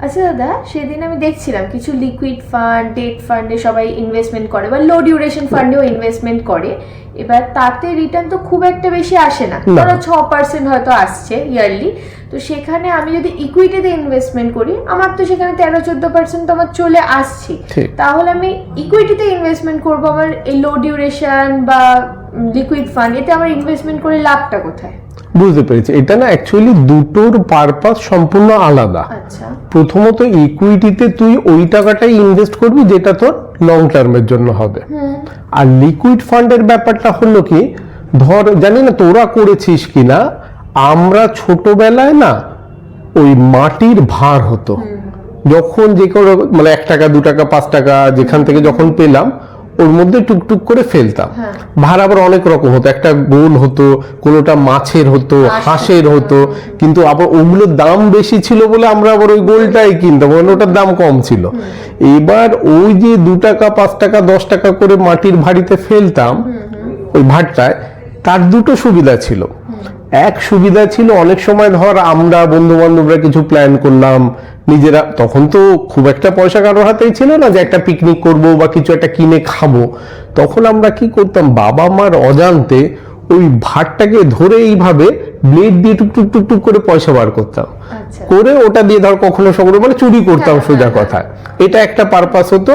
আচ্ছা দাদা, সেদিন আমি দেখছিলাম কিছু লিকুইড ফান্ড, ডেট ফান্ডে সবাই ইনভেস্টমেন্ট করে বা লো ডিউরেশন ফান্ডেও ইনভেস্টমেন্ট করে। এবার তাতে রিটার্ন তো খুব একটা বেশি আসে না, ধরো 6% হয়তো আসছে ইয়ারলি। তো সেখানে আমি যদি ইকুইটিতে ইনভেস্টমেন্ট করি, আমার তো সেখানে 13-14% তো আমার চলে আসছে। তাহলে আমি ইকুইটিতে ইনভেস্টমেন্ট করবো, আমার এই লো ডিউরেশন বা লিকুইড ফান্ড, এতে আমার ইনভেস্টমেন্ট করে লাভটা কোথায়? বুঝতে পেরেছি, এটা না অ্যাকচুয়ালি দুটোর পারপাস সম্পূর্ণ আলাদা। আচ্ছা, প্রথমত ইকুইটিতে তুই ওই টাকাটাই ইনভেস্ট করবি যেটা তোর লং টার্মের জন্য হবে। আর লিকুইড ফান্ডের ব্যাপারটা হলো কি, ধর জানি না তোরা করেছিস কিনা, আমরা ছোটবেলায় না ওই মাটির ভার হতো, যখন যে কোনো মানে 1 টাকা 2 টাকা 5 টাকা যেখান থেকে যখন পেলাম ওর মধ্যে টুকটুক করে ফেলতাম। ভার আবার অনেক রকম হতো, একটা গোল হতো, কোনোটা মাছের হতো, হাঁসের হতো, কিন্তু আবার ওগুলোর দাম বেশি ছিল বলে আমরা আবার ওই গোলটাই কিনতাম, ওটার দাম কম ছিল। এবার ওই যে 2 টাকা 5 টাকা 10 টাকা করে মাটির ভারিতে ফেলতাম ওই ভারটায়, তার দুটো সুবিধা ছিল। এক সুবিধা ছিল, অনেক সময় ধর আমরা বন্ধু বান্ধবরা কিছু প্ল্যান করলাম নিজেরা, তখন তো খুব একটা পয়সা কারোর হাতেই ছিল না যে একটা পিকনিক করব বা কিছু একটা কিনে খাবো। তখন আমরা কি করতাম, বাবা মার অজান্তে ওই ভাতটাকে ধরে এইভাবে ব্লেড দিয়ে টুকটুক টুকটুক করে পয়সা বার করতাম, করে ওটা দিয়ে ধর কখনো সখনো মানে চুরি করতাম সোজা কথায়। এটা একটা পারপাস হতো।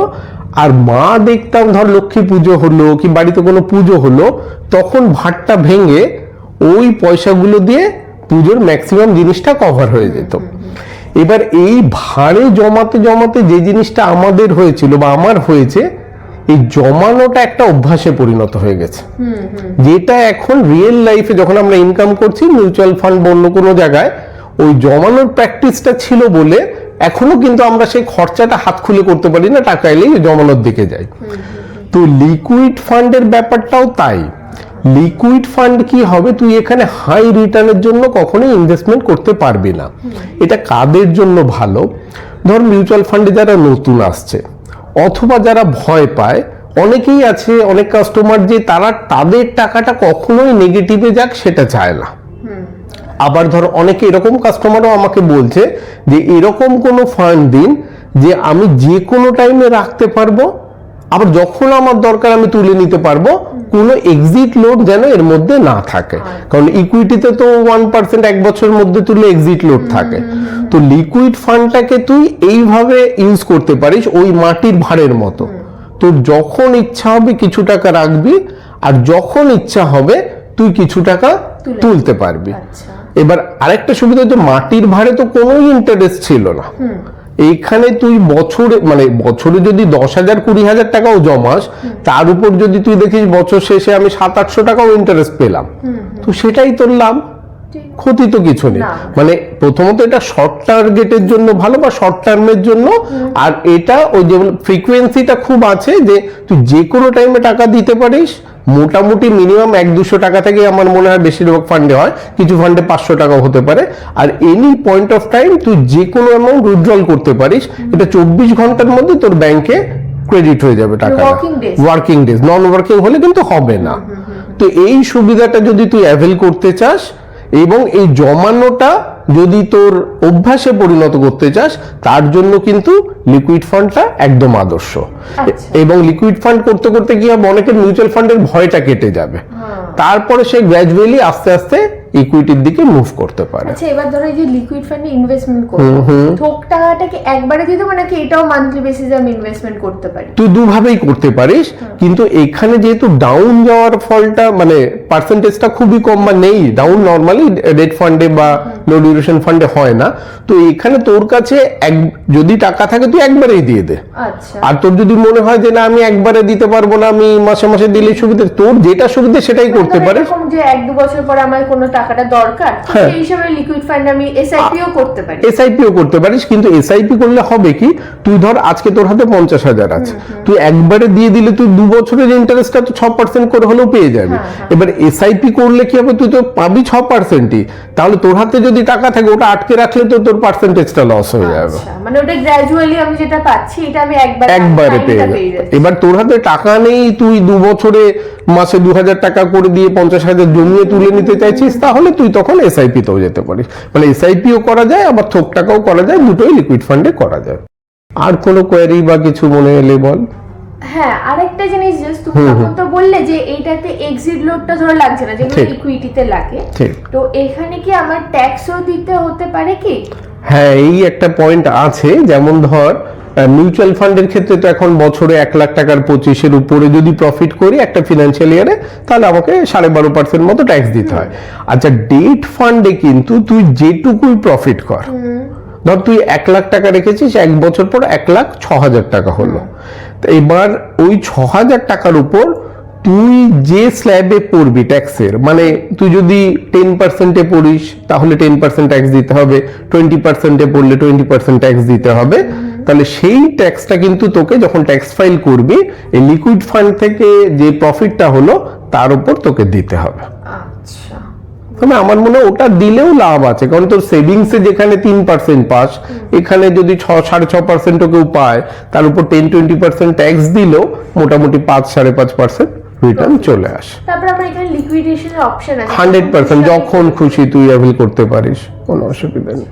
আর মা দেখতাম ধর লক্ষ্মী পুজো হলো কি বাড়িতে কোনো পুজো হলো, তখন ভাতটা ভেঙে ওই পয়সাগুলো দিয়ে পুজোর ম্যাক্সিমাম জিনিসটা কভার হয়ে যেত। এবার এই ভাড়ে জমাতে জমাতে যে জিনিসটা আমাদের হয়েছিল বা আমার হয়েছে, এই জমানোটা একটা অভ্যাসে পরিণত হয়ে গেছে, যেটা এখন রিয়েল লাইফে যখন আমরা ইনকাম করছি মিউচুয়াল ফান্ড বা অন্য কোনো জায়গায়, ওই জমানোর প্র্যাকটিসটা ছিল বলে এখনো কিন্তু আমরা সেই খরচাটা হাত খুলে করতে পারি না, টাকা এলেই জমানোর দিকে যাই। তো লিকুইড ফান্ডের ব্যাপারটাও তাই। লিকুইড ফান্ড কি হবে, তুই এখানে হাই রিটার্নের জন্য কখনোই ইনভেস্টমেন্ট করতে পারবি না। এটা কাদের জন্য ভালো, ধর মিউচুয়াল ফান্ডে যারা নতুন আসছে অথবা যারা ভয় পায়, অনেকেই আছে অনেক কাস্টমার যে তারা তাদের টাকাটা কখনোই নেগেটিভে যাক সেটা চায় না। আবার ধর অনেকে এরকম কাস্টমারও আমাকে বলছে যে এরকম কোনো ফান্ড দিন যে আমি যে কোনো টাইমে রাখতে পারবো, আবার যখন আমার দরকার আমি তুলে নিতে পারবো, কোনো এক্সিট লোড যেন এর মধ্যে না থাকে। কারণ ইকুইটিতে তো 1% 1 বছরের মধ্যে তুলে এক্সিট লোড থাকে। তো লিকুইড ফান্ডটাকে তুই এইভাবে ইউজ করতে পারিস, ওই মাটির ভাড়ের মতো। তোর যখন ইচ্ছা হবে কিছু টাকা রাখবি, আর যখন ইচ্ছা হবে তুই কিছু টাকা তুলতে পারবি। এবার আরেকটা সুবিধা হচ্ছে মাটির ভাড়ে তো কোনো ইন্টারেস্ট ছিল না। এইখানে তুই বছরে যদি 10,000 20,000 টাকাও জমাস, তার উপর যদি তুই দেখিস বছর শেষে আমি 700-800 টাকাও ইন্টারেস্ট পেলাম, তো সেটাই তোর লাভ, ক্ষতি তো কিছু নেই। মানে প্রথমত এটা শর্ট টার্গেটের জন্য ভালো বা শর্ট টার্মের জন্য। আর এটা ওই যে ফ্রিকোয়েন্সিটা খুব আছে যে তুই যে কোনো টাইমে টাকা দিতে পারিস। মোটামুটি মিনিমাম 100-200 টাকা থেকে আমার মনে হয় বেশিরভাগ ফান্ডে হয়, কিছু ফান্ডে 500 টাকাও হতে পারে। আর এনি পয়েন্ট অফ টাইম তুই যে কোনো অ্যামাউন্ট উইথড্রল করতে পারিস। এটা 24 ঘন্টার মধ্যে তোর ব্যাংকে ক্রেডিট হয়ে যাবে টাকা। ওয়ার্কিং ডেজ, নন ওয়ার্কিং হলে কিন্তু হবে না। তো এই সুবিধাটা যদি তুই অ্যাভেল করতে চাস এবং এই জমানোটা যদি তোর অভ্যাসে পরিণত করতে চাস, তার জন্য কিন্তু লিকুইড ফান্ডটা একদম আদর্শ। এবং লিকুইড ফান্ড করতে করতে কি হবে, অনেকের মিউচুয়াল ফান্ডের ভয়টা কেটে যাবে, তারপরে সে গ্র্যাজুয়ালি আস্তে আস্তে ইকুইটির দিকে মুভ করতে পারে। আচ্ছা, এবার ধরো এই যে লিকুইড ফান্ডে ইনভেস্টমেন্ট করব, থোক টাকাটাকে একবারে দিয়ে দেবো নাকি এটাও মান্থলি বেসিসে আমি ইনভেস্টমেন্ট করতে পারি? তুই দুভাবেই করতে পারিস, কিন্তু এখানে যেহেতু ডাউন যাওয়ার ফলটা মানে পার্সেন্টেজটা খুবই কম বা নেই, ডাউন নরমালি ডেট ফান্ডে বা লো ডিউরেশন ফান্ডে হয় না। তো এখানে তোর কাছে যদি টাকা থাকে তুই একবারেই দিয়ে দে। আর তোর যদি মনে হয় যে না আমি একবারে দিতে পারবো না, আমি মাসে মাসে দিলে সুবিধা, তোর যেটা সুবিধা সেটাই করতে পারিস। যে 1-2 বছর পরে আমার কোনো টাকাটা দরকার, সেই হিসাবে লিকুইড ফান্ড আমি এসআইপিও করতে পারি। এসআইপিও করতে পারিস, কিন্তু এসআইপি করলে হবে কি, তুই ধর আজকে তোর হাতে 50,000 আছে, তুই একবারে দিয়ে দিলে তুই 2 বছরের ইন্টারেস্টটা তো 6% করে হলেও পেয়ে যাবি। এবার এসআইপি করলে কি হবে, তুই তো পাবি 6%ই, তাহলে তোর হাতে যদি টাকা থাকে ওটা আটকে রাখলে তো তোর পার্সেন্টেজটা লস হয়ে যাবে। মানে ওটা গ্র্যাজুয়ালি আমি যেটা পাচ্ছি এটা আমি একবারে পেয়ে যাবি। এবার তোর হাতে টাকা নেই, তুই 2 বছরে মাসে 2,000 টাকা করে দিয়ে 50,000 জমিয়ে তুলে নিতে চাইছিস, তা তাহলে তুই তখন এসআইপি তেও যেতে পারিস, মানে এসআইপিও করা যায় আবার থোক টাকাও করা যায়, দুটোই লিকুইড ফান্ডে করা যায়। আর কোনো কোয়ারি বা কিছু মনে এলে বল। হ্যাঁ, আরেকটা জিনিস জাস্ট তুমি তখন তো বললে যে এইটাতে এক্সিট লোডটা ধরে লাগছে না, যেগুলো ইকুইটিতে লাগে, তো এখানে কি আমার ট্যাক্সও দিতে হতে পারে কি? হ্যাঁ, এই একটা পয়েন্ট আছে। যেমন ধর মিউচুয়াল ফান্ডের ক্ষেত্রে তো এখন বছরে 1,00,000 টাকার 25-এর উপরে যদি প্রফিট করি একটা ফিনান্সিয়াল ইয়ারে, তাহলে আমাকে 12.5% মতো ট্যাক্স দিতে হয়। আচ্ছা, ডেট ফান্ডে কিন্তু তুই যেটুকুই প্রফিট কর, ধর তুই 1,00,000 টাকা রেখেছিস, 1 বছর পর 1,06,000 টাকা হলো, এবার ওই 6,000 টাকার উপর তুই যে স্ল্যাবে পড়বি ট্যাক্সের, মানে তুই যদি 10%-এ পড়িস তাহলে 10% ট্যাক্স দিতে হবে, 20%-এ পড়লে 20% ট্যাক্স দিতে হবে, তাহলে সেই ট্যাক্সটা কিন্তু তোকে যখন ট্যাক্স ফাইল করবি এই লিকুইড ফান্ড থেকে যে প্রফিটটা হলো তার উপর তোকে দিতে হবে। আচ্ছা, তবে আমার মনে হয় ওটা দিলেও লাভ আছে, কারণ তোর সেভিংসে যেখানে 3% পাস, এখানে যদি 6.5% কেউ পায়, তার উপর 10-20% ট্যাক্স দিলেও মোটামুটি 5-5.5% রিটার্ন চলে আসে। তারপর আমার এখানে লিকুইডেশনের অপশন আছে 100% যখন খুশি তুই অ্যাভেল করতে পারিস, কোনো অসুবিধা নেই।